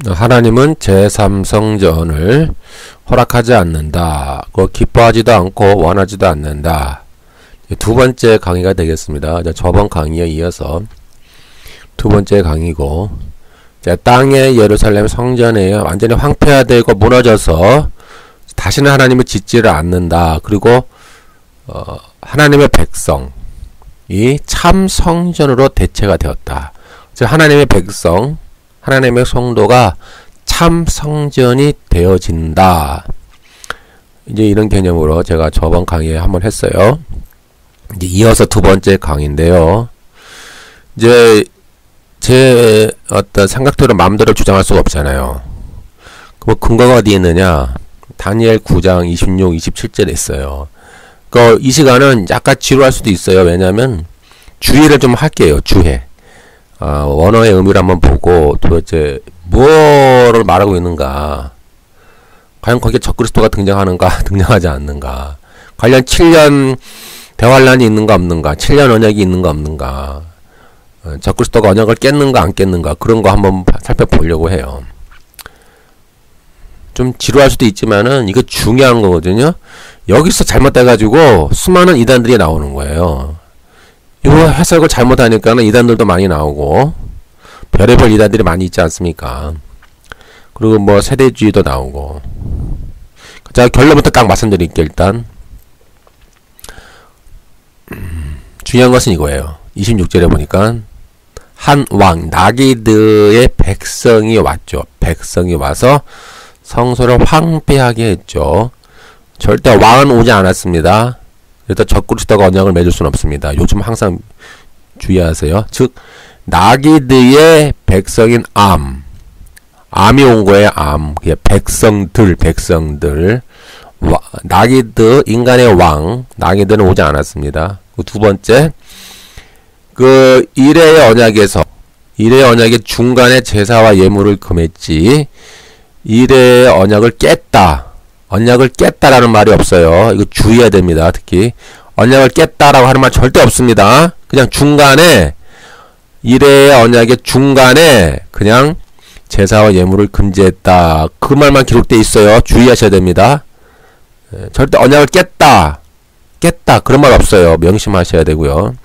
하나님은 제3성전을 허락하지 않는다. 기뻐하지도 않고 원하지도 않는다. 두 번째 강의가 되겠습니다. 저번 강의에 이어서 두 번째 강의고, 땅의 예루살렘 성전에 완전히 황폐화되고 무너져서 다시는 하나님을 짓지를 않는다. 그리고 하나님의 백성이 참 성전으로 대체가 되었다. 즉 하나님의 백성, 하나님의 성도가 참 성전이 되어진다. 이제 이런 개념으로 제가 저번 강의에 한번 했어요. 이제 이어서 두 번째 강의인데요. 이제 제 어떤 생각대로 마음대로 주장할 수가 없잖아요. 그 근거가 어디 있느냐? 다니엘 9장 26, 27절에 있어요. 이 시간은 약간 지루할 수도 있어요. 왜냐하면 주의를 좀 할게요. 주의. 원어의 의미를 한번 보고 도대체 뭐를 말하고 있는가, 과연 거기에 적그리스도가 등장하는가 등장하지 않는가, 관련 7년 대환란이 있는가 없는가, 7년 언약이 있는가 없는가, 적그리스도가 언약을 깼는가 안 깼는가, 그런 거 한번 살펴보려고 해요. 좀 지루할 수도 있지만은 이거 중요한 거거든요. 여기서 잘못돼가지고 수많은 이단들이 나오는 거예요. 요 해석을 잘못하니까는 이단들도 많이 나오고, 별의별 이단들이 많이 있지 않습니까? 그리고 뭐 세대주의도 나오고. 자, 결론부터 딱 말씀드릴게요. 일단 중요한 것은 이거예요. 26절에 보니까 한 왕 나기드의 백성이 왔죠. 백성이 와서 성소를 황폐하게 했죠. 절대 왕은 오지 않았습니다. 그래서 적그리스도가 언약을 맺을 수는 없습니다. 요즘 항상 주의하세요. 즉 나기드의 백성인 암이 온 거예요. 백성들. 나기드, 인간의 왕, 나기드는 오지 않았습니다. 두 번째, 이레의 언약의 중간에 제사와 예물을 금했지, 이레의 언약을 깼다라는 말이 없어요. 이거 주의해야 됩니다. 특히 언약을 깼다라고 하는 말 절대 없습니다. 그냥 중간에, 이레의 언약의 중간에 그냥 제사와 예물을 금지했다, 그 말만 기록되어 있어요. 주의하셔야 됩니다. 절대 언약을 깼다 그런 말 없어요. 명심하셔야 되고요.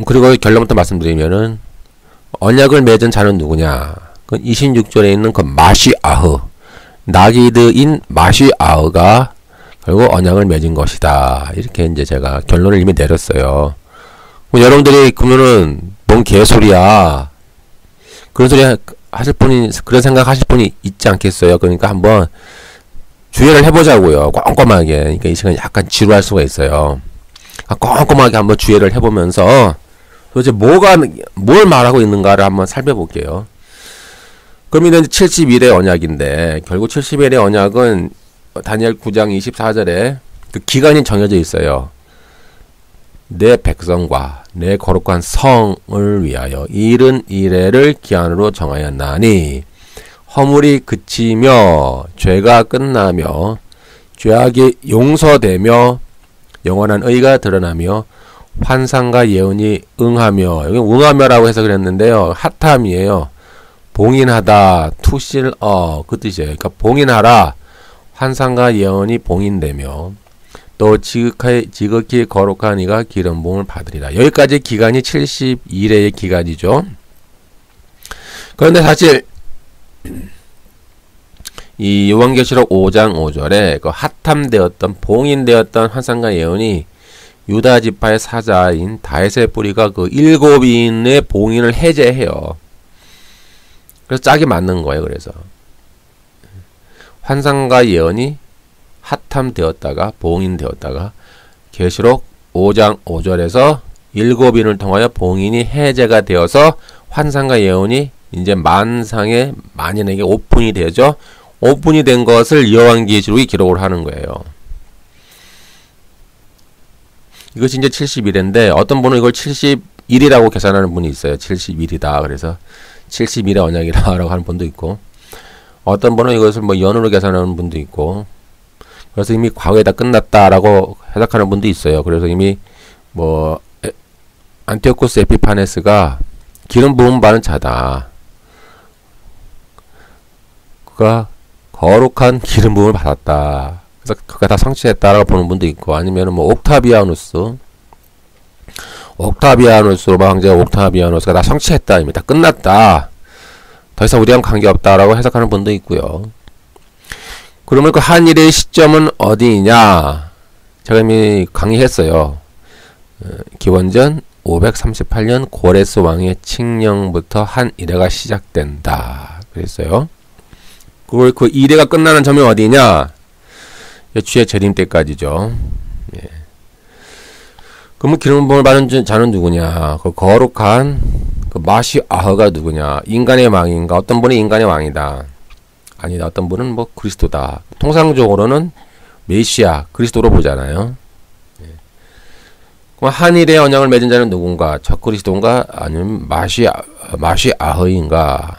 그리고 결론부터 말씀드리면은 언약을 맺은 자는 누구냐? 그 26절에 있는 그 마시아흐, 나기드인 마시아흐가 결국 언약을 맺은 것이다. 이렇게 이제 제가 결론을 이미 내렸어요. 여러분들이 그러면은 뭔 개소리야, 그런 소리 하실 분이, 그런 생각 하실 분이 있지 않겠어요? 그러니까 한번 주의를 해보자고요. 꼼꼼하게. 그러니까 이 시간 약간 지루할 수가 있어요. 꼼꼼하게 한번 주의를 해보면서 도대체 뭘 말하고 있는가를 한번 살펴볼게요. 그럼 이제 70일의 언약인데, 결국 70일의 언약은 다니엘 9장 24절에 그 기간이 정해져 있어요. 내 백성과 내 거룩한 성을 위하여 이른 이래를 기한으로 정하였나니, 허물이 그치며 죄가 끝나며 죄악이 용서되며 영원한 의가 드러나며 환상과 예언이 응하며, 여기 응하며라고 해서 그랬는데요, 핫함이에요. 봉인하다, 투실어, 그 뜻이에요. 그러니까 봉인하라, 환상과 예언이 봉인되며 또 지극히 거룩한 이가 기름 부음을 받으리라. 여기까지 기간이 70일의 기간이죠. 그런데 사실 이 요한계시록 5장 5절에 그 핫함되었던, 봉인되었던 환상과 예언이 유다 지파의 사자인 다윗의 뿌리가 그 7인의 봉인을 해제해요. 그래서 짝이 맞는 거예요. 그래서 환상과 예언이 핫함되었다가 봉인되었다가 계시록 5장 5절에서 7인을 통하여 봉인이 해제가 되어서 환상과 예언이 이제 만상의 만인에게 오픈이 되죠. 오픈이 된 것을 요한계시록이 기록을 하는 거예요. 이것이 이제 70일인데, 어떤 분은 이걸 71이라고 계산하는 분이 있어요. 71이다. 그래서 70일의 언약이라고 하는 분도 있고, 어떤 분은 이것을 뭐 연으로 계산하는 분도 있고, 그래서 이미 과거에 다 끝났다라고 해석하는 분도 있어요. 그래서 이미 뭐 안티오코스 에피파네스가 기름 부음 받은 자다. 그가 거룩한 기름 부음을 받았다. 그래서 그가 다 성취했다라고 보는 분도 있고, 아니면 뭐 옥타비아누스로 로마 황제 옥타비아누스가 다 성취했다, 이미 다 끝났다, 더 이상 우리랑 관계없다라고 해석하는 분도 있고요. 그러면 그 한일의 시점은 어디냐? 제가 이미 강의했어요. 기원전 538년 고레스 왕의 칙령부터 한일해가 시작된다 그랬어요. 그걸 그 이래가 끝나는 점이 어디냐? 주의 재림 때까지죠. 예. 그러면 기름 부음을 받은 자는 누구냐? 그 거룩한 그 마시아흐가 누구냐? 인간의 왕인가? 어떤 분이 인간의 왕이다. 아니다. 어떤 분은 뭐 그리스도다. 통상적으로는 메시아, 그리스도로 보잖아요. 예. 그럼 한일의 언약을 맺은 자는 누군가? 저 그리스도인가? 아니면 마시아흐인가?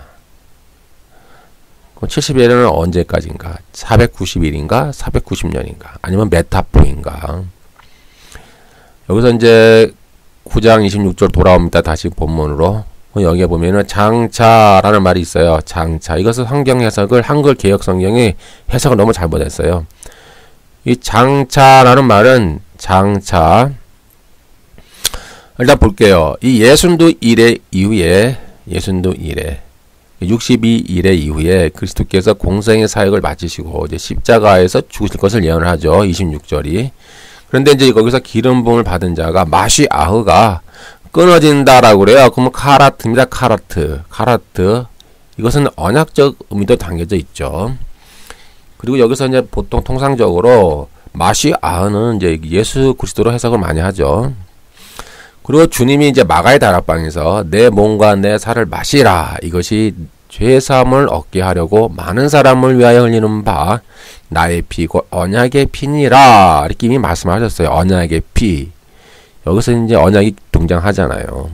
70일은 언제까지인가? 490일인가? 490년인가? 아니면 메타포인가? 여기서 이제 9장 26절 돌아옵니다. 다시 본문으로. 여기에 보면은 장차라는 말이 있어요. 장차. 이것은 성경 해석을 한글 개역 성경이 해석을 너무 잘못했어요. 이 장차라는 말은 장차. 일단 볼게요. 이 예순도 이래 이후에 62일의 이후에 그리스도께서 공생의 사역을 마치시고 이제 십자가에서 죽으실 것을 예언을 하죠. 26절이. 그런데 이제 거기서 기름 부음을 받은 자가 마시아흐가 끊어진다라고 그래요. 그러면 카라트입니다. 카라트. 이것은 언약적 의미도 담겨져 있죠. 그리고 여기서 이제 보통 통상적으로 마시아흐는 이제 예수 그리스도로 해석을 많이 하죠. 그리고 주님이 이제 마가의 다락방에서 내 몸과 내 살을 마시라. 이것이 죄사함을 얻게 하려고 많은 사람을 위하여 흘리는 바 나의 피 곧 언약의 피니라. 이렇게 이미 말씀하셨어요. 언약의 피. 여기서 이제 언약이 등장하잖아요.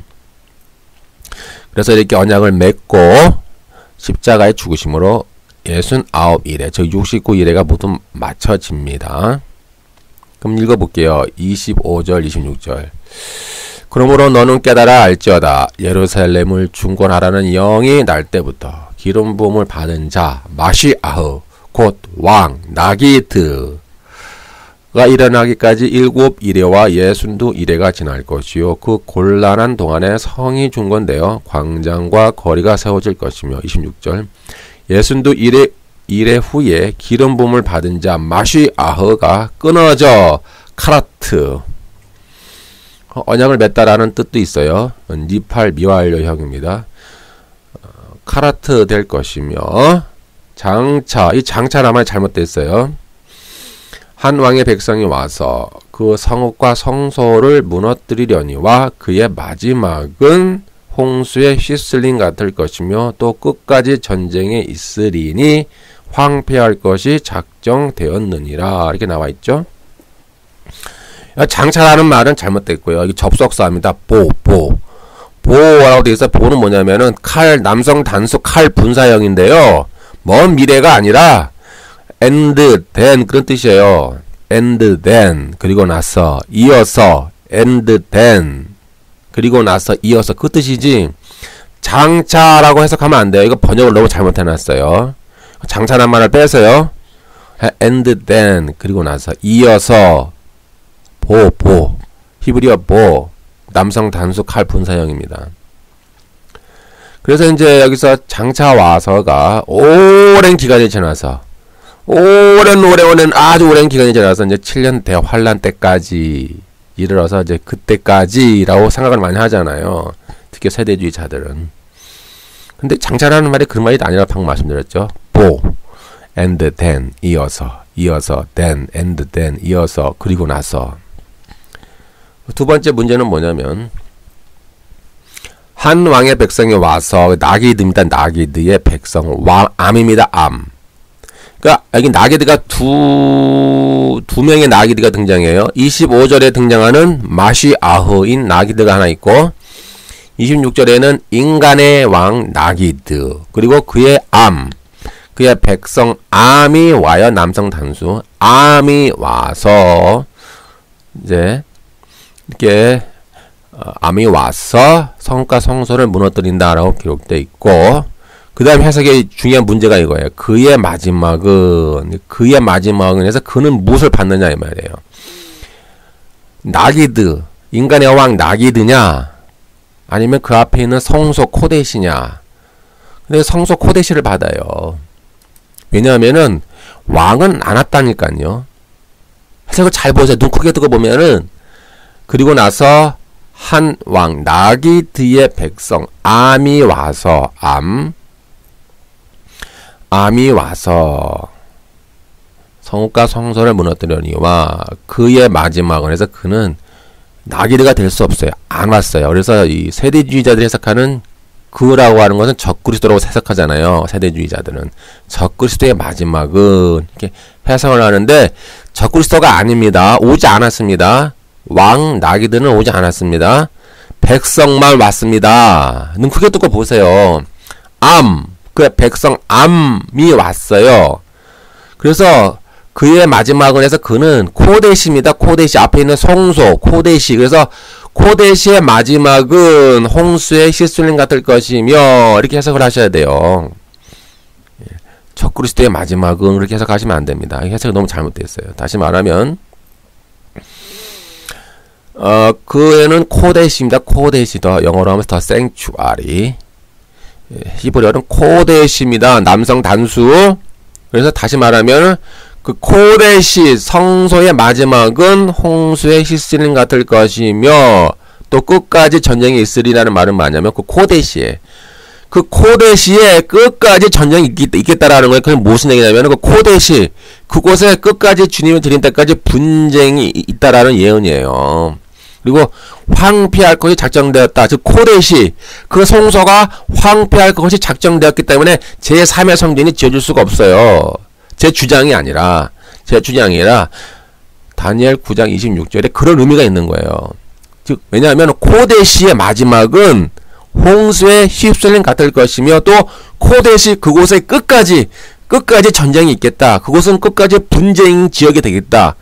그래서 이렇게 언약을 맺고 십자가의 죽으심으로 69일에 저 69일에가 모두 맞춰집니다. 그럼 읽어볼게요. 25절 26절. 그러므로 너는 깨달아 알지어다. 예루살렘을 중건하라는 영이 날 때부터 기름 부음을 받은 자 마시아흐 곧 왕 나기드가 일어나기까지 7이레와 62이레가 지날 것이요 그 곤란한 동안에 성이 중건되어 광장과 거리가 세워질 것이며 26절 62이레 후에 기름 부음을 받은 자 마시아흐가 끊어져 카라트 언약을 맺다라는 뜻도 있어요. 니팔 미완료형입니다. 카라트 될 것이며 장차, 이 장차라만 잘못됐어요. 한 왕의 백성이 와서 그 성읍과 성소를 무너뜨리려니와 그의 마지막은 홍수에 휘슬림 같을 것이며 또 끝까지 전쟁에 있으리니 황폐할 것이 작정되었느니라. 이렇게 나와 있죠. 장차라는 말은 잘못됐고요. 여기 접속사입니다. 보라고 되어 있어요. 보는 뭐냐면은 칼, 남성 단수 칼 분사형인데요. 먼 미래가 아니라 and then 그런 뜻이에요. and then 그리고 나서 이어서 and then 그리고 나서 이어서 그 뜻이지 장차라고 해석하면 안 돼요. 이거 번역을 너무 잘못해놨어요. 장차란 말을 빼서요. and then 그리고 나서 이어서 히브리어 남성 단수 칼 분사형입니다. 그래서 이제 여기서 장차 와서가 오랜 기간이 지나서 아주 오랜 기간이 지나서 이제 7년 대환란 때까지 이르러서 이제 그때까지라고 생각을 많이 하잖아요. 특히 세대주의자들은. 근데 장차라는 말이 그런 말이 아니라 방금 말씀드렸죠. and then 이어서 then and then 이어서 그리고 나서. 두 번째 문제는 뭐냐면 한 왕의 백성이 와서 나기드입니다. 나기드의 백성 암입니다. 암. 그러니까 여기 나기드가 두 명의 나기드가 등장해요. 25절에 등장하는 마시아흐인 나기드가 하나 있고 26절에는 인간의 왕 나기드 그리고 그의 암 그의 백성 암이 와요. 남성 단수 암이 와서 이제 이렇게 암이 와서 성과 성소를 무너뜨린다라고 기록되어 있고 그 다음 해석의 중요한 문제가 이거예요. 그의 마지막은 해서 그는 무엇을 받느냐 이 말이에요. 나기드, 인간의 왕 나기드냐, 아니면 그 앞에 있는 성소 코데시냐. 근데 성소 코데시를 받아요. 왜냐하면은 왕은 안 왔다니까요. 해석을 잘 보세요. 눈 크게 뜨고 보면은, 그리고 나서 한 왕 나기드의 백성 암이 와서 성읍과 성소를 무너뜨려니와 그의 마지막은 해서 그는 나기드가 될 수 없어요. 안 왔어요. 그래서 이 세대주의자들이 해석하는 그라고 하는 것은 적그리스도라고 해석하잖아요. 세대주의자들은 적그리스도의 마지막은 이렇게 해석을 하는데 적그리스도가 아닙니다. 오지 않았습니다. 왕 나기드는 오지 않았습니다. 백성만 왔습니다. 눈 크게 뜨고 보세요. 그 백성 암이 왔어요. 그래서 그의 마지막은 해서 그는 코데시입니다. 코데시 앞에 있는 성소 코데시. 그래서 코데시의 마지막은 홍수의 씻을림 같을 것이며 이렇게 해석을 하셔야 돼요. 적그리스도의 마지막은 그렇게 해석하시면 안 됩니다. 해석이 너무 잘못됐어요. 다시 말하면 그애는 코데시입니다. 코데시더 영어로 하면 더 생추아리. 히브리어는 코데시입니다. 남성 단수. 그래서 다시 말하면 그 코데시 성소의 마지막은 홍수의 씻으림 같을 것이며 또 끝까지 전쟁이 있으리라는 말은 뭐냐면 그 코데시에 끝까지 전쟁이 있겠다라는 거예요. 그게 무슨 얘기냐면 그 코데시 그곳에 끝까지 주님이 드린 때까지 분쟁이 있다라는 예언이에요. 그리고 황폐할 것이 작정되었다. 즉 코데시 그 성소가 황폐할 것이 작정되었기 때문에 제3의 성전이 지어질 수가 없어요. 제 주장이 아니라 다니엘 9장 26절에 그런 의미가 있는 거예요. 즉 왜냐하면 코데시의 마지막은 홍수의 휩쓸림 같을 것이며 또 코데시 그곳에 끝까지 전쟁이 있겠다. 그곳은 끝까지 분쟁 지역이 되겠다.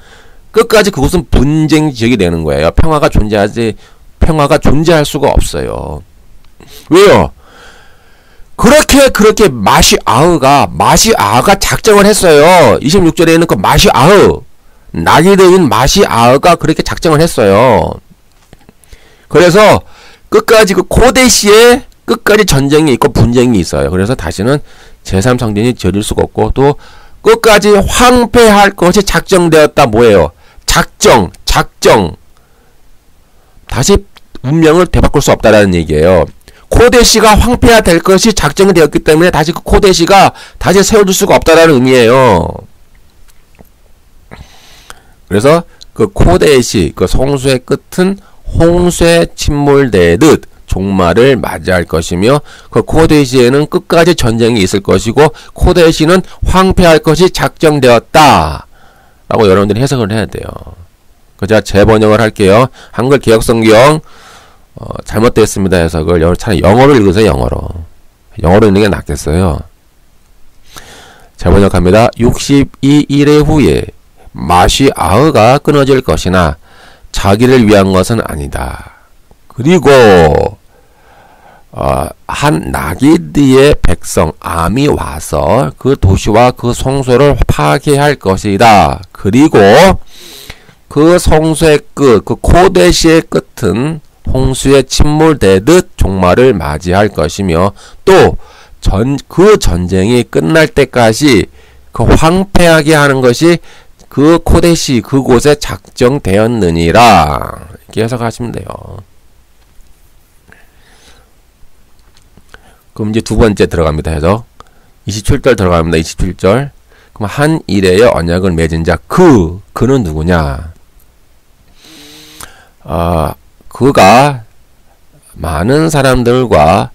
끝까지 그곳은 분쟁 지역이 되는 거예요. 평화가 존재할 수가 없어요. 왜요? 그렇게 마시아흐가 작정을 했어요. 26절에 있는 그 마시아흐, 나기드인 마시아흐가 그렇게 작정을 했어요. 그래서 끝까지 그 코데시에 끝까지 전쟁이 있고 분쟁이 있어요. 그래서 다시는 제3성전이 지어질 수가 없고 또 끝까지 황폐할 것이 작정되었다. 뭐예요? 작정. 다시 운명을 되바꿀 수 없다라는 얘기예요. 코데시가 황폐화 될 것이 작정이 되었기 때문에 다시 그 코데시가 다시 세워줄 수가 없다라는 의미예요. 그래서 그 코데시, 그 성소의 끝은 홍수에 침몰되듯 종말을 맞이할 것이며 그 코데시에는 끝까지 전쟁이 있을 것이고 코데시는 황폐할 것이 작정되었다. 라고 여러분들이 해석을 해야 돼요. 제가 재번역을 할게요. 한글 개혁성경 잘못되었습니다 해석을 차라리 영어로 읽으세요. 영어로 읽는 게 낫겠어요. 재번역합니다. 62일의 후에 마시아흐가 끊어질 것이나 자기를 위한 것은 아니다. 그리고 한 나기드의 백성 암이 와서 그 도시와 그 성소를 파괴할 것이다. 그리고 그 성소의 끝, 그 코데시의 끝은 홍수에 침몰되듯 종말을 맞이할 것이며 또 그 전쟁이 끝날 때까지 그 황폐하게 하는 것이 그 코데시 그곳에 작정되었느니라. 이렇게 해석하시면 돼요. 그럼 이제 두 번째 들어갑니다. 해서 27절 들어갑니다. 27절. 그럼 한 일에의 언약을 맺은 자 그는 누구냐? 그가 많은 사람들과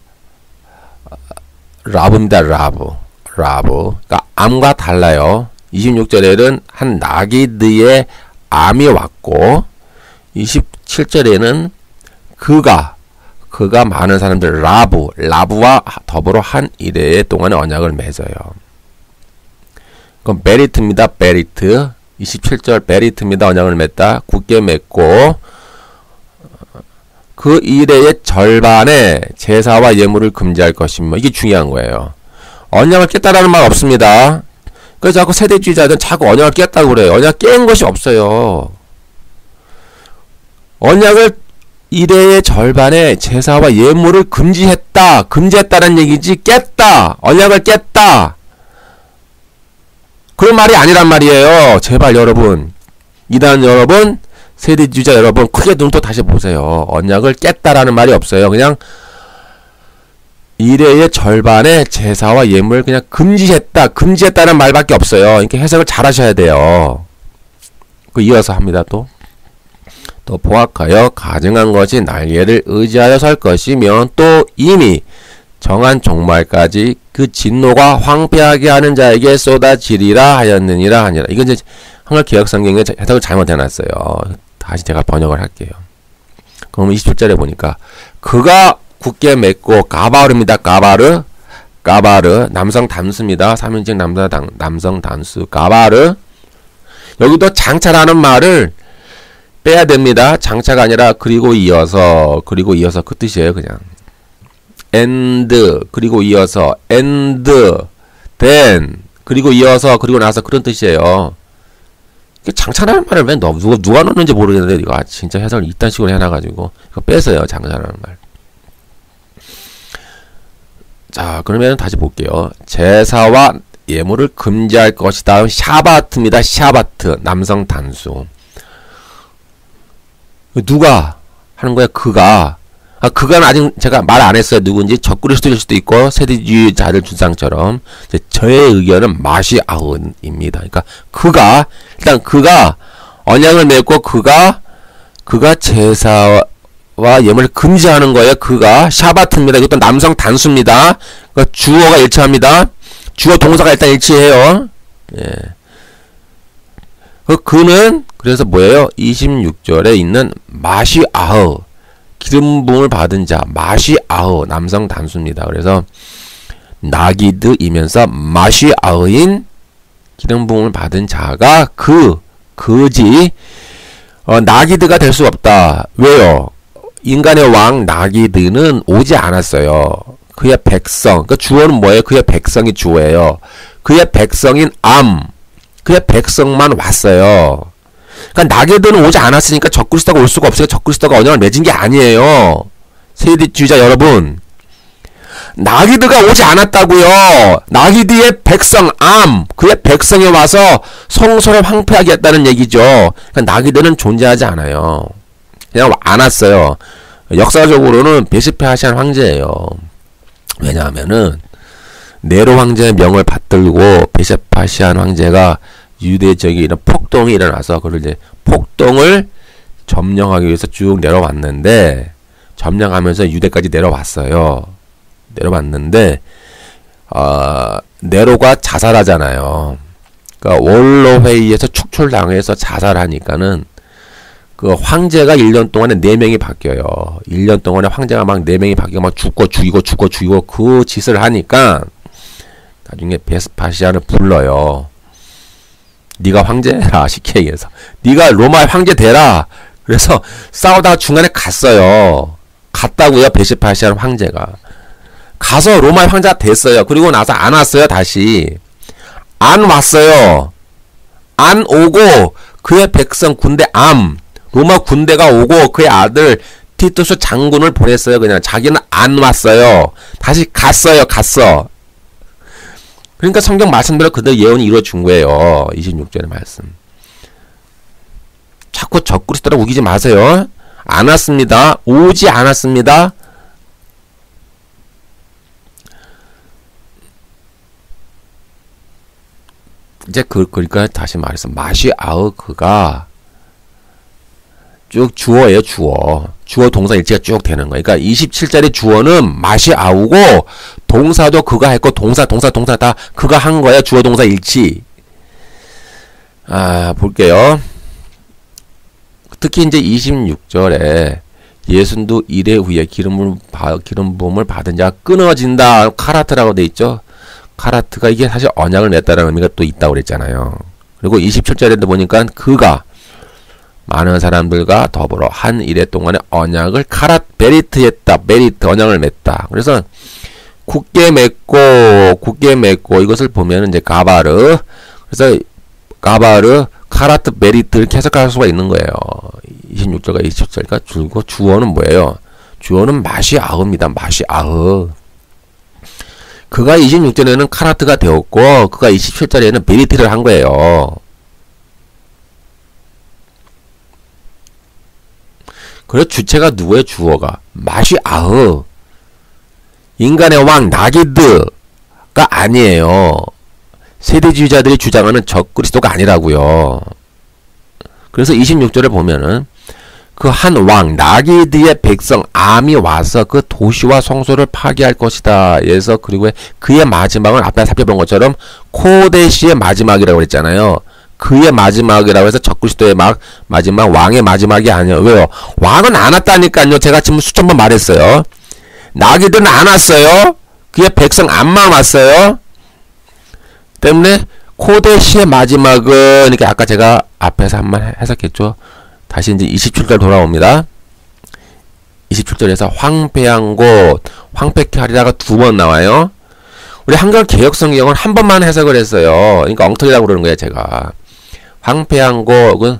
라브입니다. 라브. 그러니까 암과 달라요. 26절에는 한 나기드의 암이 왔고 27절에는 그가 많은 사람들 라브와 더불어 한 일회 동안의 언약을 맺어요. 그럼 베리트입니다. 베리트 27절 베리트입니다. 언약을 맺다. 굳게 맺고 그 일회의 절반에 제사와 예물을 금지할 것이며 이게 중요한 거예요. 언약을 깼다라는 말 없습니다. 그래서 자꾸 세대주의자들은 자꾸 언약을 깼다고 그래요. 언약 깬 것이 없어요. 언약을 일회의 절반의 제사와 예물을 금지했다. 금지했다는 얘기지 깼다. 언약을 깼다. 그런 말이 아니란 말이에요. 제발 여러분. 이단 여러분, 세대주의자 여러분, 크게 눈 또 다시 보세요. 언약을 깼다라는 말이 없어요. 그냥 일회의 절반의 제사와 예물을 그냥 금지했다. 금지했다는 말밖에 없어요. 이렇게 해석을 잘 하셔야 돼요. 그 이어서 합니다. 또 포악하여 가증한 것이 날개를 의지하여 설 것이면 또 이미 정한 종말까지 그 진노가 황폐하게 하는 자에게 쏟아지리라 하였느니라 하니라. 이건 이제 한글 개혁성경에 해석을 잘못해놨어요. 다시 제가 번역을 할게요. 그러면 27절에 보니까 그가 굳게 맺고 가바르입니다. 가바르 남성 단수입니다. 3인칭 남성 단수 가바르. 여기도 장차라는 말을 빼야 됩니다. 장차가 아니라 그리고 이어서 그 뜻이에요. 그냥 and 그리고 이어서 and then 그리고 이어서 그리고 나서 그런 뜻이에요. 장차라는 말을 왜 누가 넣는지 모르겠는데 이거 진짜 해석을 이딴 식으로 해놔가지고 이거 뺐어요. 장차라는 말. 자, 그러면 다시 볼게요. 제사와 예물을 금지할 것이다. 샤바트입니다. 샤바트 남성 단수. 누가 하는 거야? 그가. 그가는 아직 제가 말 안 했어요. 누군지 적그리스도일 수도 있고 세대주의자들 주장처럼 저의 의견은 마시아흐입니다. 그러니까 그가 일단 그가 언약을 맺고 그가 제사와 예물을 금지하는 거예요. 그가 샤바트입니다. 이것도 남성 단수입니다. 그러니까 주어가 일치합니다. 주어 동사가 일단 일치해요. 예. 그는 그래서 뭐예요? 26절에 있는 마시아흐 기름 부음을 받은 자 마시아흐 남성 단수입니다. 그래서 나기드이면서 마시아흐인 기름 부음을 받은 자가 그지 나기드가 될 수 없다. 왜요? 인간의 왕 나기드는 오지 않았어요. 그의 백성. 그 주어는 뭐예요? 그의 백성이 주어예요. 그의 백성인 그의 백성만 왔어요. 그러니까 나게드는 오지 않았으니까 적그리스도가 올 수가 없어요. 적그리스도가 언약을 맺은 게 아니에요. 세대주의자 여러분. 나기드가 오지 않았다고요. 나기드의 백성 그의 백성이 와서 성소를 황폐하게 했다는 얘기죠. 그러니까 나기드는 존재하지 않아요. 그냥 안 왔어요. 역사적으로는 베스페아시안 황제예요. 왜냐하면은 네로 황제의 명을 받들고 베스페아시안 황제가 유대적인 이런 폭동이 일어나서 그걸 이제 폭동을 점령하기 위해서 쭉 내려왔는데 점령하면서 유대까지 내려왔어요. 내려왔는데 네로가 자살하잖아요. 그러니까 원로 회의에서 축출당해서 자살하니까는 그 황제가 1년 동안에 4명이 바뀌어요. 1년 동안에 황제가 막 4명이 바뀌고 막 죽고 죽이고 그 짓을 하니까 나중에 베스파시안을 불러요. 네가 황제라 쉽게 얘기해서 네가 로마의 황제 되라. 그래서 싸우다가 중간에 갔다고요. 베스파시안 황제가 가서 로마의 황제가 됐어요. 그리고 나서 안 왔어요. 다시 안 왔어요. 안 오고 그의 백성 군대 로마 군대가 오고 그의 아들 티투스 장군을 보냈어요. 그냥 자기는 안 왔어요. 다시 갔어. 그러니까 성경 말씀대로 그대로 예언이 이루어진 거예요. 26절의 말씀. 자꾸 적그리스도라고 우기지 마세요. 안 왔습니다. 오지 않았습니다. 이제 그러니까 다시 말해서 마시아흐 그가 쭉 주어예요. 주어 동사 일치가 쭉 되는 거예요. 그러니까 27절의 주어는 마시아우고 동사도 그가 했고 동사 다 그가 한 거예요. 주어 동사 일치. 볼게요. 특히 이제 26절에 예순도 이래 후에 기름 부음을 받은 자가 끊어진다. 카라트라고 돼 있죠. 카라트가 이게 사실 언약을 맺다라는 의미가 또 있다고 그랬잖아요. 그리고 27절에도 보니까 그가 많은 사람들과 더불어 한 일해 동안에 언약을 베리트 언약을 맺다. 그래서 굳게 맺고 이것을 보면 이제 가바르. 그래서 가바르 카라트 메리트 이렇게 해석할 수가 있는 거예요. 26절과 27절과 줄고 주어는 뭐예요? 주어는 마시아흐입니다. 마시아흐. 그가 26절에는 카라트가 되었고 그가 27절에는 메리트를 한 거예요. 그래서 주체가 누구예요? 주어가 마시아흐. 인간의 왕 나기드가 아니에요. 세대주의자들이 주장하는 적그리스도가 아니라고요. 그래서 26절을 보면은 그 한 왕 나기드의 백성 암이 와서 그 도시와 성소를 파괴할 것이다. 그래서 그리고 그의 마지막은 앞에 살펴본 것처럼 코데시의 마지막이라고 했잖아요. 그의 마지막이라고 해서 적그리스도의 마지막 왕의 마지막이 아니에요. 왜요? 왕은 안 왔다니까요. 제가 지금 수천 번 말했어요. 나기드는 안 왔어요. 그의 백성 암만 왔어요. 때문에 코데시의 마지막은 그러니까 아까 제가 앞에서 한 번 해석했죠. 다시 이제 27절 돌아옵니다. 27절에서 황폐한 곳, 황폐케 하리라가 두 번 나와요. 우리 한글 개역성경은 한 번만 해석을 했어요. 그러니까 엉터리라고 그러는 거예요, 제가. 황폐한 곳은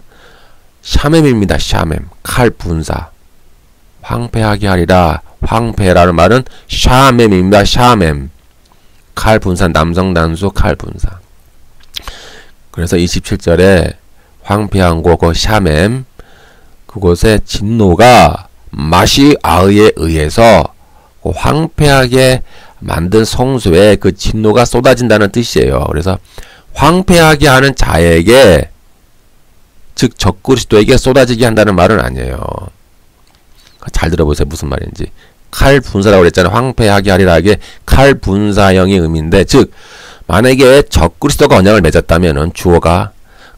샤멤입니다. 샤멤. 칼 분사. 황폐하게 하리라. 황폐라는 말은 샤멤입니다. 샤멤. 칼 분사. 남성 단수 칼 분사. 그래서 27절에 황폐한 곳, 그 샤멤. 그곳에 진노가 마시아흐에 의해서 그 황폐하게 만든 성소에 그 진노가 쏟아진다는 뜻이에요. 그래서 황폐하게 하는 자에게, 즉 적그리스도에게 쏟아지게 한다는 말은 아니에요. 잘 들어보세요. 무슨 말인지. 칼 분사라고 그랬잖아요. 황폐하게 하리라게 칼 분사형의 의미인데, 즉 만약에 적그리스도가 언약을 맺었다면은 주어가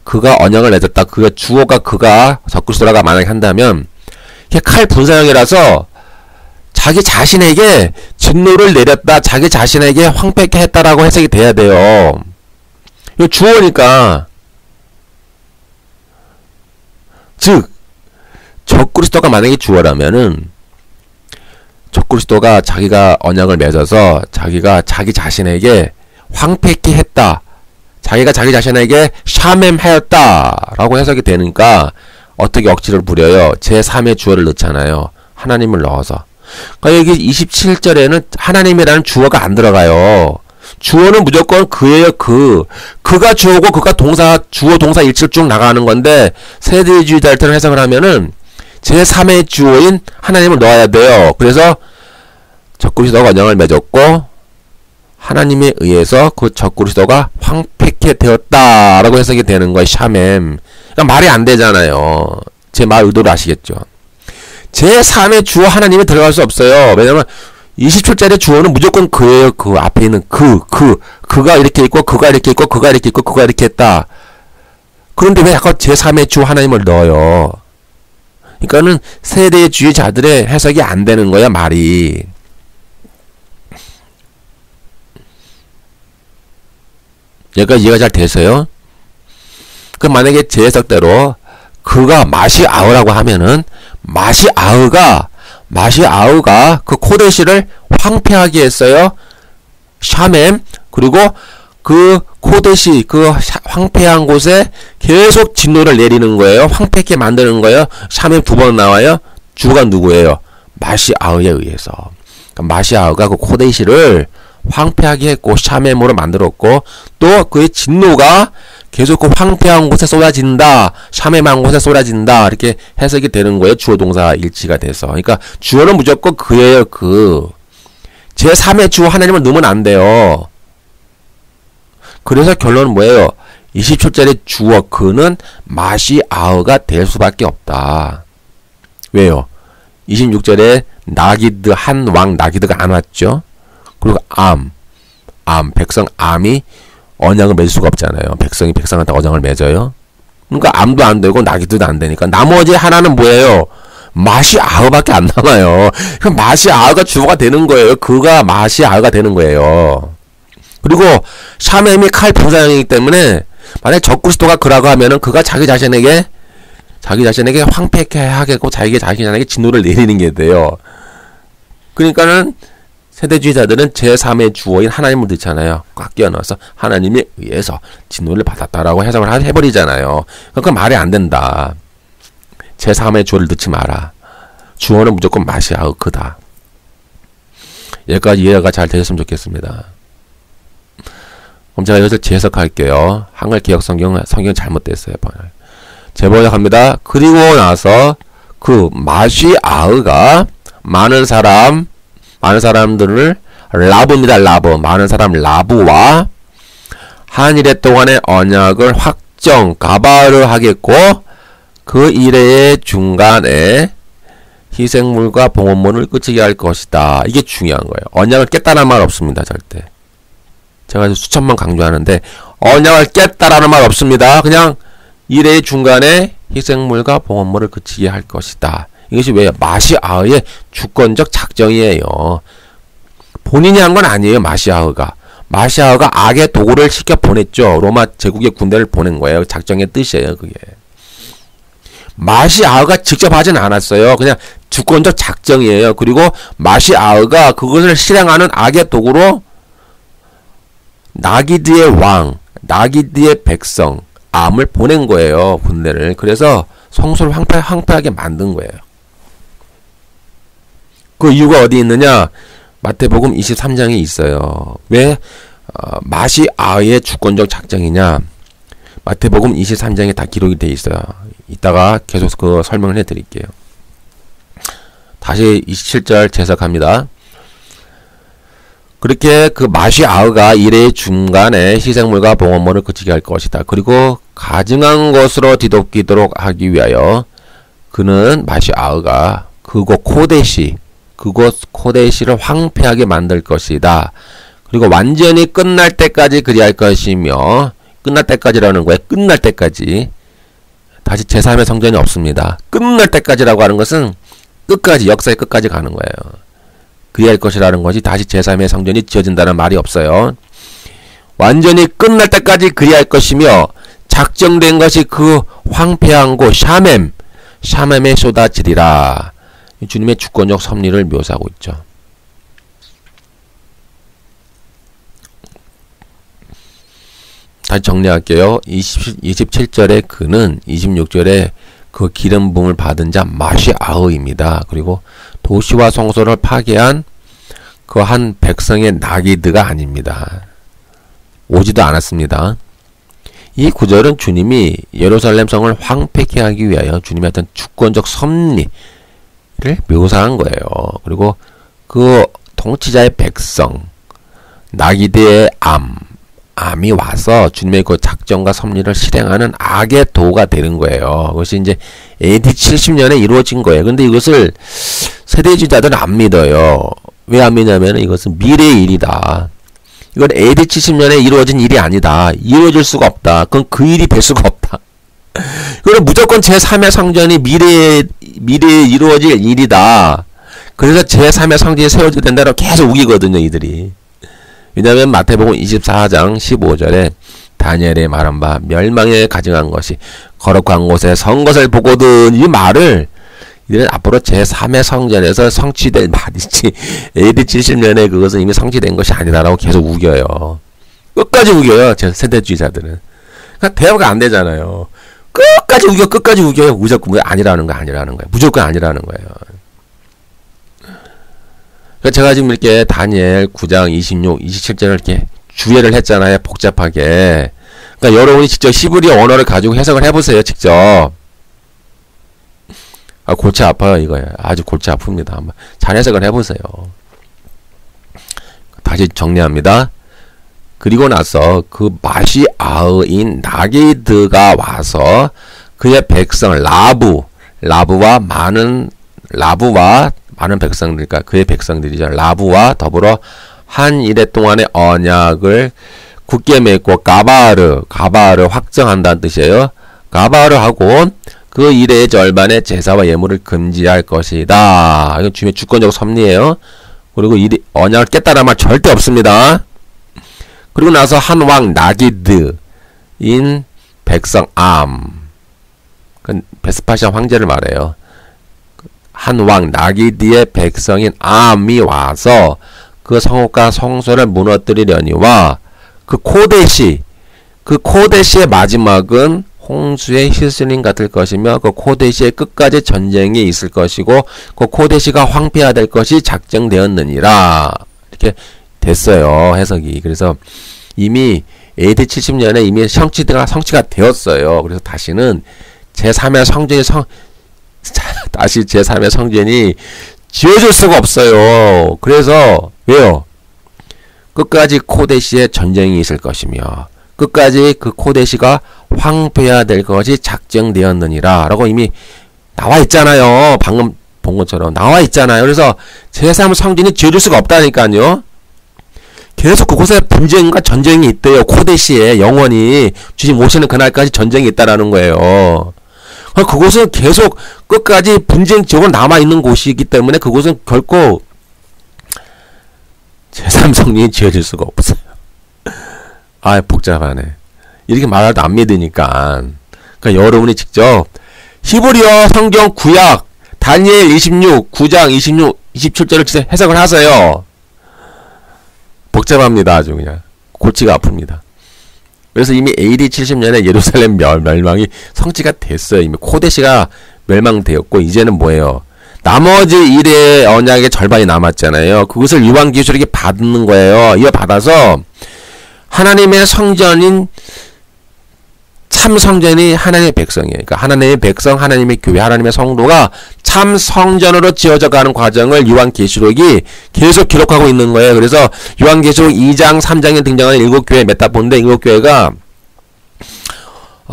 그가 언약을 맺었다. 그 주어가 그가 적그리스도라가 만약에 한다면 이게 칼 분사형이라서 자기 자신에게 진노를 내렸다. 자기 자신에게 황폐케 했다라고 해석이 돼야 돼요. 이거 주어니까. 즉 적그리스도가 만약에 주어라면은 적그리스도가 자기가 언약을 맺어서 자기가 자기 자신에게 황폐케 했다. 자기가 자기 자신에게 샤맴하였다라고 해석이 되니까 어떻게 억지를 부려요? 제3의 주어를 넣잖아요. 하나님을 넣어서. 그러니까 여기 27절에는 하나님이라는 주어가 안 들어가요. 주어는 무조건 그예요. 그가 주어고 그가 동사, 주어 동사 일치를 쭉 나가는 건데 세대주의자들은 해석을 하면은 제3의 주어인 하나님을 넣어야 돼요. 그래서 적그리스도가 언약을 맺었고 하나님에 의해서 그 적그리스도가 황폐케 되었다라고 해석이 되는 거예요. 샤맴. 그러니까 말이 안 되잖아요. 제 말 의도를 아시겠죠? 제3의 주어 하나님이 들어갈 수 없어요. 왜냐면 27절의 주어는 무조건 그예요. 그 앞에 있는 그가 이렇게 있고 그가 이렇게 있고 그가 이렇게 있고 그가 이렇게 했다. 그런데 왜 자꾸 제3의 주어 하나님을 넣어요? 그러니까는 세대주의자들의 해석이 안 되는 거야, 말이. 여기까지 이해가 잘 되세요? 그럼 만약에 제 해석대로 그가 마시아흐라고 하면은 마시아흐가 그 코데시를 황폐하게 했어요. 샤맴. 그리고 그 코데시 그 황폐한 곳에 계속 진노를 내리는 거예요. 황폐하게 만드는 거예요. 샤맴 두 번 나와요. 주가 누구예요? 마시아흐에 의해서. 그러니까 마시아흐가 그 코데시를 황폐하게 했고 샤맴으로 만들었고 또 그의 진노가 계속 그 황폐한 곳에 쏟아진다. 샤맴한 곳에 쏟아진다. 이렇게 해석이 되는 거예요. 주어 동사 일치가 돼서. 그러니까 주어는 무조건 그예요. 그 제3의 주어 하나님을 넣으면 안 돼요. 그래서 결론은 뭐예요? 27절의 주어 그는 마시아흐가 될 수밖에 없다. 왜요? 26절에 나기드 한 왕 나기드가 안 왔죠. 그리고 백성 암이 언약을 맺을 수가 없잖아요. 백성이 백성한테 언약을 맺어요. 그러니까 암도 안 되고 나기드도 안 되니까 나머지 하나는 뭐예요? 마시아흐밖에 안 남아요. 그럼 마시아흐가 주어가 되는 거예요. 그가 마시아흐가 되는 거예요. 그리고 샤맴이 칼 분사형이기 때문에 만약 적그리스도가 그라고 하면은 그가 자기 자신에게 황폐케 하겠고 자기 자신에게 진노를 내리는 게 돼요. 그러니까는 세대주의자들은 제3의 주어인 하나님을 넣잖아요. 꽉 끼워넣어서 하나님에 의해서 진노를 받았다라고 해석을 해버리잖아요. 그건 말이 안 된다. 제3의 주어를 넣지 마라. 주어는 무조건 마시아흐 그다. 여기까지 이해가 잘 되셨으면 좋겠습니다. 그럼 제가 이것을 재해석할게요. 한글 개역 성경 잘못됐어요. 재번역합니다. 그리고 나서 그 마시아흐가 많은 사람들을 라브입니다. 라브. 많은 사람 라브와 한 일해 동안의 언약을 확정 가바르 하겠고 그 일의 중간에 희생물과 봉헌물을 끝이게 할 것이다. 이게 중요한 거예요. 언약을 깼다는 말 없습니다. 절대. 제가 수천번 강조하는데 언약을 깼다라는 말 없습니다. 그냥 일의 중간에 희생물과 봉헌물을 그치게 할 것이다. 이것이 왜요? 마시아흐의 주권적 작정이에요. 본인이 한 건 아니에요. 마시아흐가 악의 도구를 시켜 보냈죠. 로마 제국의 군대를 보낸 거예요. 작정의 뜻이에요. 그게. 마시아흐가 직접 하진 않았어요. 그냥 주권적 작정이에요. 그리고 마시아흐가 그것을 실행하는 악의 도구로 나기드의 왕, 나기드의 백성, 암을 보낸 거예요. 군대를. 그래서 성소를 황폐하게 만든 거예요. 그 이유가 어디 있느냐? 마태복음 23장에 있어요. 왜 마시아흐의 주권적 작정이냐? 마태복음 23장에 다 기록이 되어 있어요. 이따가 계속 그 설명을 해드릴게요. 다시 27절 재석합니다. 그렇게 그 마시아흐가 일의 중간에 희생물과 봉헌물을 그치게 할 것이다. 그리고 가증한 것으로 뒤덮이도록 하기 위하여 그는 마시아흐가 그곳 코데시를 황폐하게 만들 것이다. 그리고 완전히 끝날 때까지 그리할 것이며 끝날 때까지라는 거예요. 끝날 때까지. 다시 제3의 성전이 없습니다. 끝날 때까지라고 하는 것은 끝까지 역사의 끝까지 가는 거예요. 그리할 것이라는 것이 다시 제3의 성전이 지어진다는 말이 없어요. 완전히 끝날 때까지 그리할 것이며 작정된 것이 그 황폐한 곳 샤멤에 쏟아지리라. 주님의 주권적 섭리를 묘사하고 있죠. 다시 정리할게요. 27절에 그는 26절에 그 기름 부음을 받은 자 마시아흐입니다. 그리고 도시와 성소를 파괴한 그 한 백성의 나기드가 아닙니다. 오지도 않았습니다. 이 구절은 주님이 예루살렘 성을 황폐케 하기 위하여 주님의 어떤 주권적 섭리를 묘사한 거예요. 그리고 그 통치자의 백성, 나기드의 암이 와서 주님의 그 작정과 섭리를 실행하는 악의 도가 되는 거예요. 그것이 이제 AD 70년에 이루어진 거예요. 근데 이것을 세대주의자들은 안 믿어요. 왜 안 믿냐면 이것은 미래의 일이다. 이건 AD 70년에 이루어진 일이 아니다. 이루어질 수가 없다. 그건 그 일이 될 수가 없다. 이거는 무조건 제3의 성전이 미래에 이루어질 일이다. 그래서 제3의 성전이 세워져야 된다고 계속 우기거든요, 이들이. 왜냐하면 마태복음 24장 15절에 다니엘의 말한 바 멸망에 가증한 것이 거룩한 곳에 선 것을 보거든, 이 말을 이들은 앞으로 제3의 성전에서 성취될 말이지 AD 70년에 그것은 이미 성취된 것이 아니다라고 계속 우겨요. 끝까지 우겨요. 제 세대주의자들은. 그러니까 대화가 안 되잖아요. 끝까지 우겨요. 무조건 아니라는 거예요. 무조건 아니라는 거예요. 그러니까 제가 지금 이렇게 다니엘 9장 26, 27절을 이렇게 주의를 했잖아요. 복잡하게. 그러니까 여러분이 직접 히브리 언어를 가지고 해석을 해보세요. 직접. 골치 아파요. 이거예요. 아주 골치 아픕니다. 한번 잘 해석을 해보세요. 다시 정리합니다. 그리고 나서 그 마시아흐인 나기드가 와서 그의 백성 라부와 많은 백성들, 그러니까 그의 백성들이죠. 라부와 더불어 한 일해 동안의 언약을 굳게 맺고 가바르 확정한다는 뜻이에요. 가바르하고 그 일의 절반의 제사와 예물을 금지할 것이다. 이건 주님의 주권적 섭리예요. 그리고 언약을 깼다는 말 절대 없습니다. 그리고 나서 한 왕 나기드인 백성 그건 베스파시아 황제를 말해요. 한 왕 나기드의 백성인 암이 와서 그 성읍과 성소를 무너뜨리려니와 그 코데시의 마지막은 홍수의 히스님 같을 것이며 그 코데시의 끝까지 전쟁이 있을 것이고 그 코데시가 황폐화될 것이 작정되었느니라. 이렇게 됐어요. 해석이. 그래서 이미 AD 70년에 이미 성취가 되었어요. 그래서 다시는 제3의 성전이 다시 제3의 성전이 지어질 수가 없어요. 그래서 왜요? 끝까지 코데시의 전쟁이 있을 것이며 끝까지 그 코데시가 황폐화될 것이 작정되었느니라 라고 이미 나와 있잖아요. 방금 본 것처럼 나와 있잖아요. 그래서 제3 성전이 지어질 수가 없다니까요. 계속 그곳에 분쟁과 전쟁이 있대요. 코데시에 영원히 주님 오시는 그날까지 전쟁이 있다라는 거예요. 그곳은 계속 끝까지 분쟁 지역으로 남아있는 곳이기 때문에 그곳은 결코 제3성전이 지어질 수가 없어요. 아, 복잡하네. 이렇게 말해도 안 믿으니까. 그러니까 여러분이 직접 히브리어 성경 구약 다니엘 26 9장 26, 27절을 진짜 해석을 하세요. 복잡합니다. 아주 그냥 골치가 아픕니다. 그래서 이미 AD 70년에 예루살렘 멸망이 성취가 됐어요. 이미 코데시가 멸망되었고 이제는 뭐예요? 나머지 일의 언약의 절반이 남았잖아요. 그것을 요한계시록이 받는 거예요. 이어받아서 하나님의 성전인 참 성전이 하나님의 백성이에요. 그러니까 하나님의 백성, 하나님의 교회, 하나님의 성도가 참 성전으로 지어져 가는 과정을 요한계시록이 계속 기록하고 있는 거예요. 그래서 요한계시록 2장, 3장에 등장하는 7교회 메타폰인데 7교회가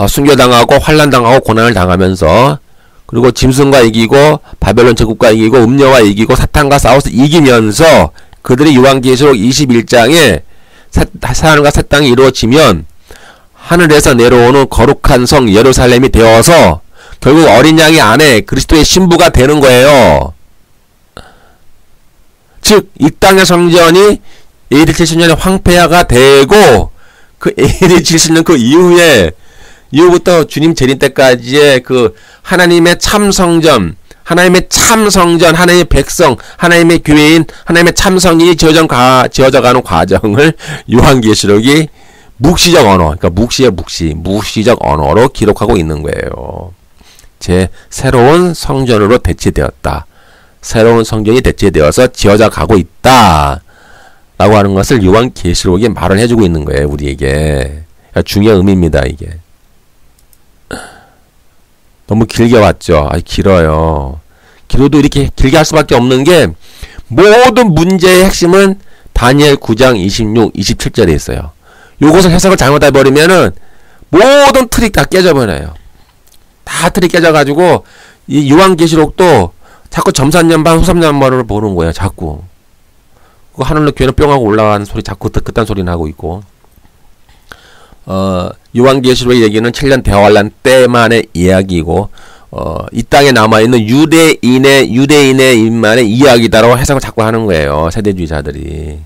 순교당하고 환난당하고 고난을 당하면서 그리고 짐승과 이기고 바벨론 제국과 이기고 음녀와 이기고 사탄과 싸워서 이기면서 그들이 요한계시록 21장에 하늘과 새 땅이 이루어지면 하늘에서 내려오는 거룩한 성 예루살렘이 되어서 결국 어린 양의 안에 그리스도의 신부가 되는 거예요. 즉 이 땅의 성전이 AD 70년에 황폐화가 되고 그 AD 70년 그 이후부터 주님 재림 때까지의 그 하나님의 참성전, 하나님의 참성전, 하나님의 백성, 하나님의 교회인, 하나님의 참성이 지어져가는 과정을 요한계시록이 묵시적 언어, 그러니까 묵시적 언어로 기록하고 있는 거예요. 새로운 성전으로 대체되었다. 새로운 성전이 대체되어서 지어져 가고 있다. 라고 하는 것을 요한계시록이 말을 해주고 있는 거예요. 우리에게. 그러니까 중요한 의미입니다. 이게. 너무 길게 왔죠. 길어요. 길어도 이렇게 길게 할 수밖에 없는 게 모든 문제의 핵심은 다니엘 9장 26, 27절에 있어요. 요것을 해석을 잘못해버리면은 모든 틀이 다 깨져버려요. 다 틀이 깨져가지고 이 요한계시록도 자꾸 점산연반 후삼연반으로 보는 거예요. 자꾸 그 하늘로 교회는 뿅 하고 올라가는 소리 자꾸 그딴 소리 나고 있고 요한계시록의 얘기는 7년 대환란 때만의 이야기이고 이 땅에 남아있는 유대인의 인만의 이야기다라고 해석을 자꾸 하는 거예요. 세대주의자들이.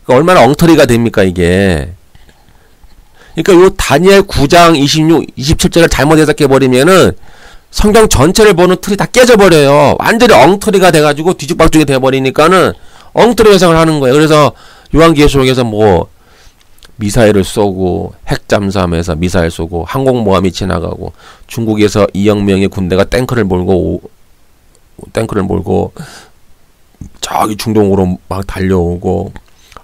그러니까 얼마나 엉터리가 됩니까 이게. 그러니까 요 다니엘 9장 26, 27절을 잘못 해석해버리면은 성경 전체를 보는 틀이 다 깨져버려요. 완전히 엉터리가 돼가지고 뒤죽박죽이 돼버리니까는 엉터리 해석을 하는 거예요. 그래서 요한계시록에서 뭐 미사일을 쏘고 핵 잠수함에서 미사일 쏘고 항공모함이 지나가고 중국에서 2억 명의 군대가 탱크를 몰고 저기 중동으로 막 달려오고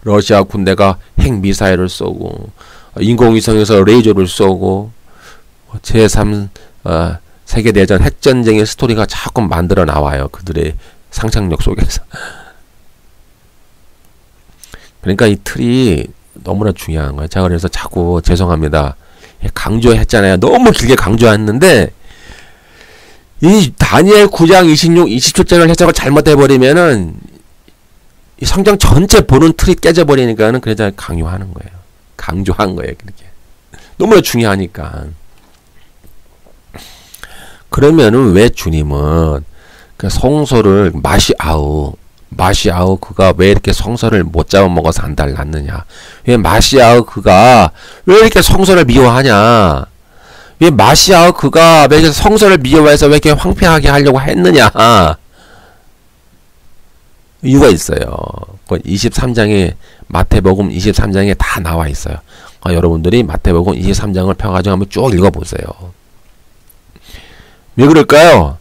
러시아 군대가 핵 미사일을 쏘고 인공위성에서 레이저를 쏘고 제3 세계대전 핵전쟁의 스토리가 자꾸 만들어 나와요. 그들의 상상력 속에서. 그러니까 이 틀이 너무나 중요한 거예요. 자, 그래서 자꾸 죄송합니다. 강조했잖아요. 너무 길게 강조했는데 이 다니엘 9장 26, 27절을 해석을 잘못해버리면은 이 성경 전체 보는 틀이 깨져버리니까는 그래서 강요하는 거예요. 강조한 거예요. 그렇게. 너무나 중요하니까. 그러면은 왜 주님은 그 성소를 마시아우 그가 왜 이렇게 성소를 못 잡아먹어서 한 달 낳느냐? 왜 마시아우 그가 왜 이렇게 성소를 미워하냐? 왜 마시아우 그가 왜 이렇게 성소를 미워해서 왜 이렇게 황폐하게 하려고 했느냐? 이유가 있어요. 23장에 마태복음 23장에 다 나와 있어요. 여러분들이 마태복음 23장을 펴가지고 한번 쭉 읽어보세요. 왜 그럴까요?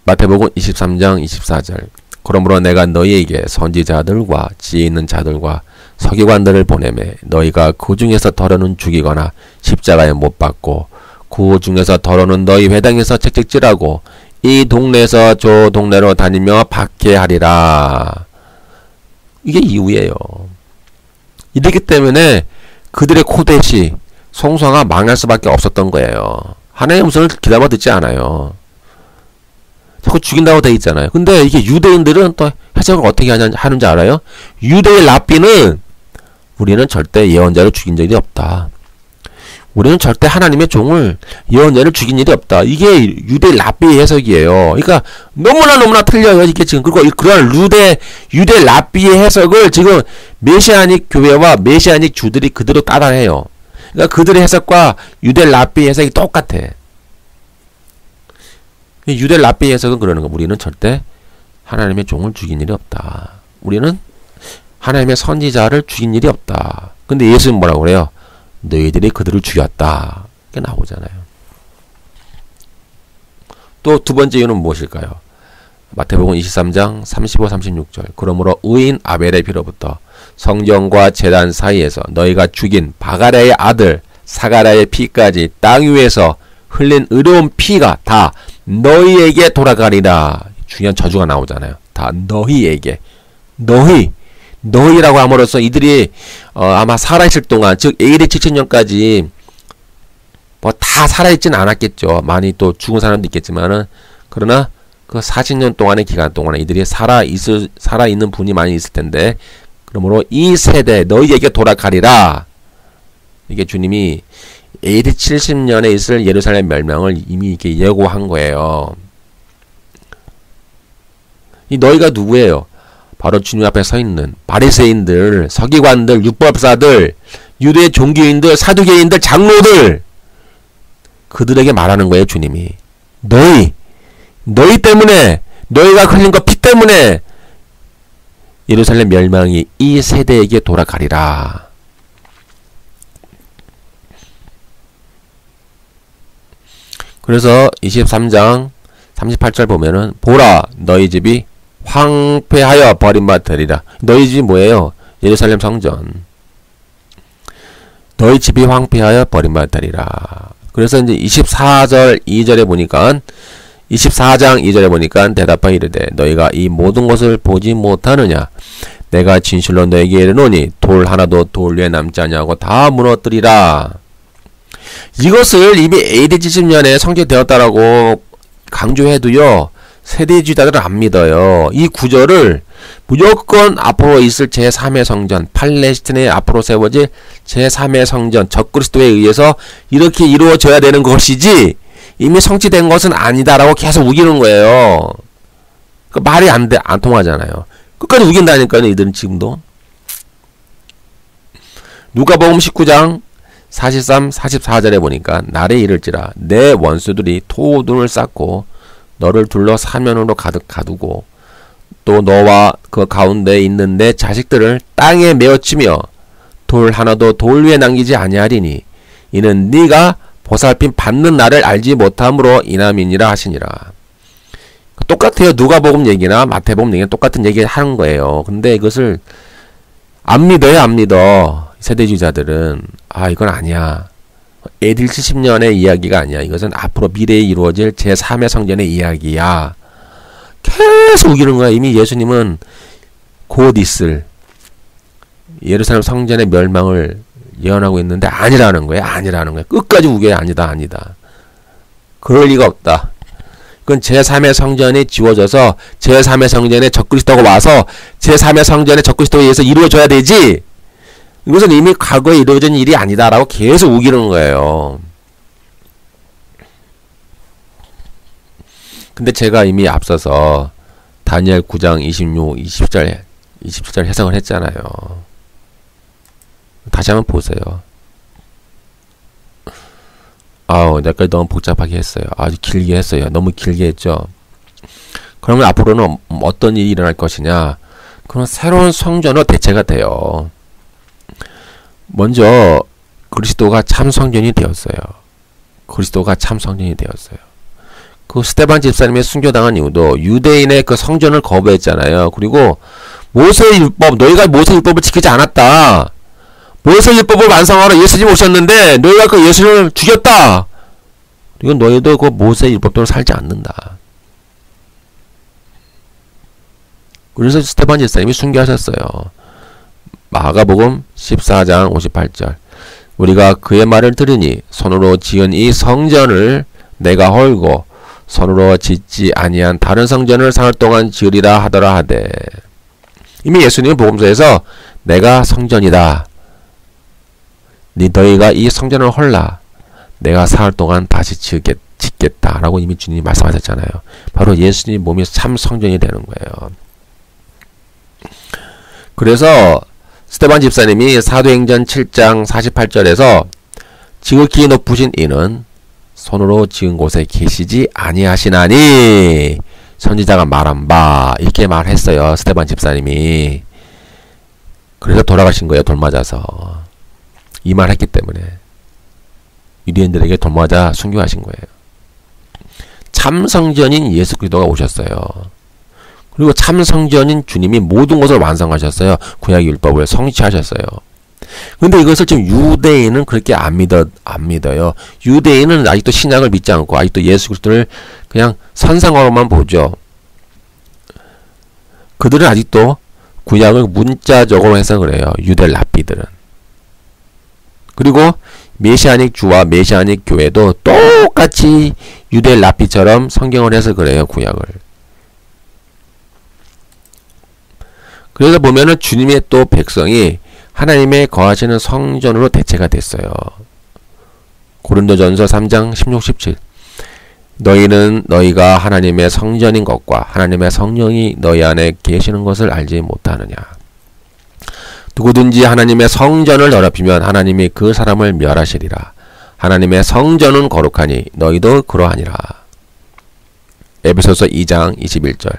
마태복음 23장 24절 그러므로 내가 너희에게 선지자들과 지혜 있는 자들과 서기관들을 보내매 너희가 그 중에서 더러는 죽이거나 십자가에 못 박고 그 중에서 더러는 너희 회당에서 채찍질하고 이 동네에서 저 동네로 다니며 박해하리라. 이게 이유예요. 이렇기 때문에 그들의 코댓이 송수가 망할 수밖에 없었던 거예요. 하나님의 음성을 귀담아 듣지 않아요. 자꾸 죽인다고 돼 있잖아요. 근데 이게 유대인들은 또 해석을 어떻게 하는지 알아요? 유대의 랍비는 우리는 절대 예언자를 죽인 적이 없다. 우리는 절대 하나님의 종을 예언자를 죽인 일이 없다. 이게 유대 랍비의 해석이에요. 그러니까 너무나 틀려요. 이게 지금 그리고 그런 유대 랍비의 해석을 지금 메시아닉 교회와 메시아닉 주들이 그대로 따라해요. 그러니까 그들의 해석과 유대 랍비의 해석이 똑같아. 유대 랍비의 해석은 그러는 거. 우리는 절대 하나님의 종을 죽인 일이 없다. 우리는 하나님의 선지자를 죽인 일이 없다. 근데 예수는 뭐라고 그래요? 너희들이 그들을 죽였다. 이렇게 나오잖아요. 또 두 번째 이유는 무엇일까요? 마태복음 23장 35, 36절 그러므로 의인 아벨의 피로부터 성전과 제단 사이에서 너희가 죽인 바가랴의 아들 사가랴의 피까지 땅 위에서 흘린 의로운 피가 다 너희에게 돌아가리라. 중요한 저주가 나오잖아요. 다 너희에게. 너희라고 함으로써 이들이 아마 살아있을 동안 즉 AD 70년까지 뭐 다 살아있지는 않았겠죠. 많이 또 죽은 사람도 있겠지만은 그러나 그 40년 동안의 기간 동안에 이들이 살아있는 분이 많이 있을 텐데 그러므로 이 세대 너희에게 돌아가리라. 이게 주님이 AD 70년에 있을 예루살렘 멸망을 이미 이렇게 예고한 거예요. 이 너희가 누구예요? 바로 주님 앞에 서 있는 바리새인들, 서기관들, 율법사들, 유대 종교인들, 사두개인들, 장로들 그들에게 말하는 거예요. 주님이 너희 때문에 너희가 흘린 거 피 때문에 예루살렘 멸망이 이 세대에게 돌아가리라. 그래서 23장 38절 보면은 보라 너희 집이 황폐하여 버림받으리라. 너희 집이 뭐예요? 예루살렘 성전. 너희 집이 황폐하여 버림받으리라. 그래서 이제 24절 2절에 보니까 24장 2절에 보니까 대답하여 이르되 너희가 이 모든 것을 보지 못하느냐? 내가 진실로 너에게 이르노니 돌 하나도 돌 위에 남지 아니하고 다 무너뜨리라. 이것을 이미 AD 70년에 성취되었다라고 강조해도요. 세대주의자들은 안 믿어요. 이 구절을 무조건 앞으로 있을 제3의 성전, 팔레스틴에 앞으로 세워질 제3의 성전, 적그리스도에 의해서 이렇게 이루어져야 되는 것이지 이미 성취된 것은 아니다라고 계속 우기는 거예요. 그 말이 안 통하잖아요. 끝까지 우긴다니까요. 이들은 지금도. 누가복음 19장 43, 44절에 보니까 날에 이를지라 내 원수들이 토둔을 쌓고 너를 둘러 사면으로 가득 가두고 또 너와 그 가운데 있는 내 자식들을 땅에 메어치며 돌 하나도 돌 위에 남기지 아니하리니 이는 네가 보살핌 받는 날을 알지 못함으로 인함이니라 하시니라. 똑같아요. 누가복음 얘기나 마태복음 얘기나 똑같은 얘기 하는 거예요. 근데 이것을 안 믿어요. 안 믿어. 세대주의자들은 이건 아니야. AD 70년의 이야기가 아니야. 이것은 앞으로 미래에 이루어질 제3의 성전의 이야기야. 계속 우기는 거야. 이미 예수님은 곧 있을 예루살렘 성전의 멸망을 예언하고 있는데 아니라는 거야. 아니라는 거야. 끝까지 우겨야 아니다. 그럴 리가 없다. 그건 제3의 성전이 지워져서 제3의 성전에 적그리스도가 와서 제3의 성전에 적그리스도에 의해서 이루어져야 되지. 이것은 이미 과거에 이루어진 일이 아니다라고 계속 우기는 거예요. 근데 제가 이미 앞서서 다니엘 9장 26, 27절 해석을 했잖아요. 다시 한번 보세요. 내가 너무 복잡하게 했어요. 아주 길게 했어요. 너무 길게 했죠. 그러면 앞으로는 어떤 일이 일어날 것이냐? 그런 새로운 성전으로 대체가 돼요. 먼저 그리스도가 참 성전이 되었어요. 그리스도가 참 성전이 되었어요. 그 스데반 집사님의 순교당한 이유도 유대인의 그 성전을 거부했잖아요. 그리고 모세의 율법, 너희가 모세의 율법을 지키지 않았다. 모세의 율법을 완성하러 예수님 오셨는데 너희가 그 예수님을 죽였다. 그리고 너희도 그 모세의 율법대로 살지 않는다. 그래서 스데반 집사님이 순교하셨어요. 마가복음 14장 58절. 우리가 그의 말을 들으니 손으로 지은 이 성전을 내가 헐고 손으로 짓지 아니한 다른 성전을 사흘 동안 지으리라 하더라 하되. 이미 예수님은 복음서에서 내가 성전이다. 너희가 이 성전을 헐라. 내가 사흘 동안 다시 짓겠다. 라고 이미 주님이 말씀하셨잖아요. 바로 예수님 몸이 참 성전이 되는 거예요. 그래서 스데반 집사님이 사도행전 7장 48절에서 지극히 높으신 이는 손으로 지은 곳에 계시지 아니하시나니 선지자가 말한 바 이렇게 말했어요. 스데반 집사님이. 그래서 돌아가신 거예요. 돌 맞아서. 이 말 했기 때문에 유대인들에게 돌 맞아 순교하신 거예요. 참 성전인 예수 그리스도가 오셨어요. 그리고 참 성전인 주님이 모든 것을 완성하셨어요. 구약 율법을 성취하셨어요. 근데 이것을 지금 유대인은 그렇게 안 믿어요. 유대인은 아직도 신약을 믿지 않고 아직도 예수 그리스도를 그냥 선상으로만 보죠. 그들은 아직도 구약을 문자적으로 해석을 해요. 유대 랍비들은. 그리고 메시아닉 주와 메시아닉 교회도 똑같이 유대 랍비처럼 성경을 해석을 해요. 구약을. 그래서 보면은 주님의 또 백성이 하나님의 거하시는 성전으로 대체가 됐어요. 고린도전서 3장 16, 17. 너희는 너희가 하나님의 성전인 것과 하나님의 성령이 너희 안에 계시는 것을 알지 못하느냐. 누구든지 하나님의 성전을 더럽히면 하나님이 그 사람을 멸하시리라. 하나님의 성전은 거룩하니 너희도 그러하니라. 에베소서 2장 21절.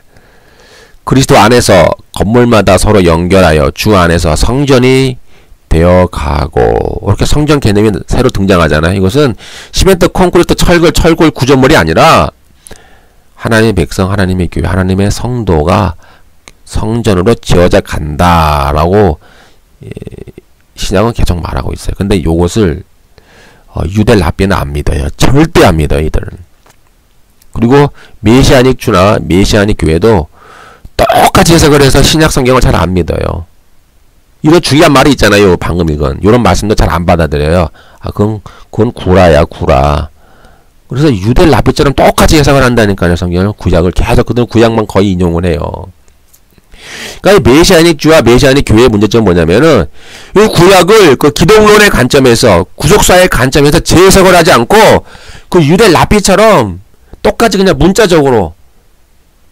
그리스도 안에서 건물마다 서로 연결하여 주 안에서 성전이 되어가고. 이렇게 성전 개념이 새로 등장하잖아요. 이것은 시멘트, 콘크리트, 철골 구조물이 아니라 하나님의 백성, 하나님의 교회, 하나님의 성도가 성전으로 지어져 간다라고 신약은 계속 말하고 있어요. 근데 요것을 유대 랍비는 안 믿어요. 절대 안 믿어요. 이들은. 그리고 메시아닉 주나 메시아닉 교회도 똑같이 해석을 해서 신약 성경을 잘 안 믿어요. 이런 중요한 말이 있잖아요. 방금 이건. 이런 말씀도 잘 안 받아들여요. 아, 그건 구라야, 구라. 그래서 유대 랍비처럼 똑같이 해석을 한다니까요. 성경을. 구약을 계속 그들은 구약만 거의 인용을 해요. 그러니까 메시아닉 주와 메시아닉 교회의 문제점은 뭐냐면은 이 구약을 그 기독론의 관점에서 구속사의 관점에서 재해석을 하지 않고 그 유대 랍비처럼 똑같이 그냥 문자적으로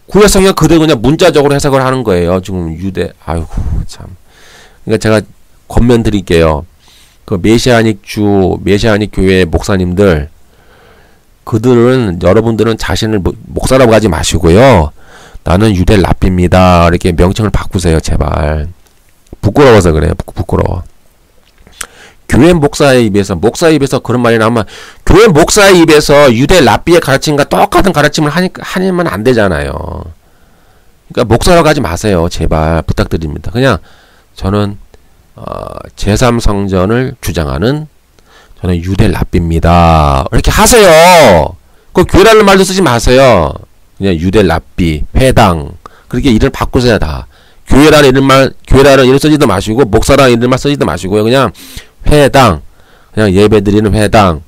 구약 성경 그대로 그냥 문자적으로 해석을 하는 거예요. 지금 유대, 아이고, 참. 그러니까 제가 권면 드릴게요. 그 메시아닉 주, 메시아닉 교회 목사님들, 여러분들은 자신을 목사라고 하지 마시고요. 나는 유대 랍비입니다. 이렇게 명칭을 바꾸세요, 제발. 부끄러워서 그래요, 부끄러워. 교회 목사의 입에서 그런 말이 나오면 교회 목사의 입에서 유대 랍비의 가르침과 똑같은 가르침을 하면 안 되잖아요. 그러니까 목사라고 하지 마세요. 제발 부탁드립니다. 그냥 저는 제3성전을 주장하는 저는 유대 랍비입니다. 이렇게 하세요. 그 교회라는 말도 쓰지 마세요. 그냥 유대 랍비, 회당 그렇게 이름을 바꾸세요. 다. 교회라는 이름 쓰지도 마시고 목사라는 이름만 쓰지도 마시고요. 그냥 회당, 그냥 예배드리는 회당,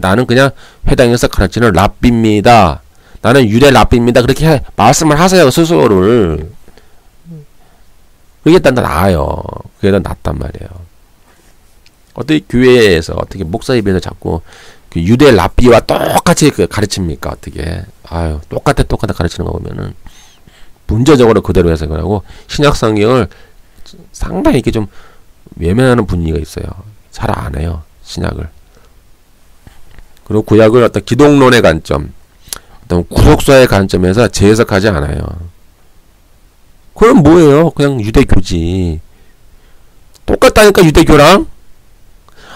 나는 그냥 회당에서 가르치는 랍비입니다. 나는 유대 랍비입니다. 그렇게 말씀을 하세요. 스스로를. 그게 더 나아요. 그게 더 낫단 말이에요. 어떻게 교회에서 어떻게 목사 입에서 자꾸 그 유대 랍비와 똑같이 가르칩니까? 어떻게? 아유, 똑같아 가르치는 거 보면은 문제적으로 그대로 해석을 하고 신약 성경을 상당히 이렇게 좀 외면하는 분위기가 있어요. 잘 안 해요. 신약을. 그리고 구약을 어떤 기독론의 관점, 어떤 구속사의 관점에서 재해석하지 않아요. 그럼 뭐예요? 그냥 유대교지. 똑같다니까 유대교랑.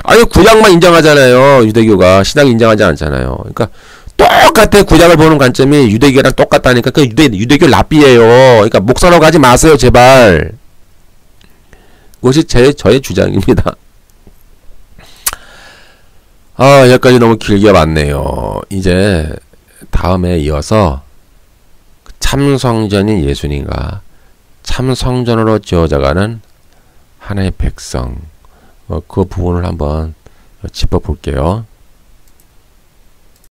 아니 구약만 인정하잖아요. 유대교가 신약 인정하지 않잖아요. 그러니까 똑같아. 구약을 보는 관점이 유대교랑 똑같다니까. 그 유대교 랍비예요. 그러니까 목사로 가지 마세요, 제발. 그것이 저의 주장입니다. 여기까지 너무 길게 왔네요. 이제 다음에 이어서 참성전인 예수님과 참성전으로 지어져가는 하나의 백성, 그 부분을 한번 짚어볼게요.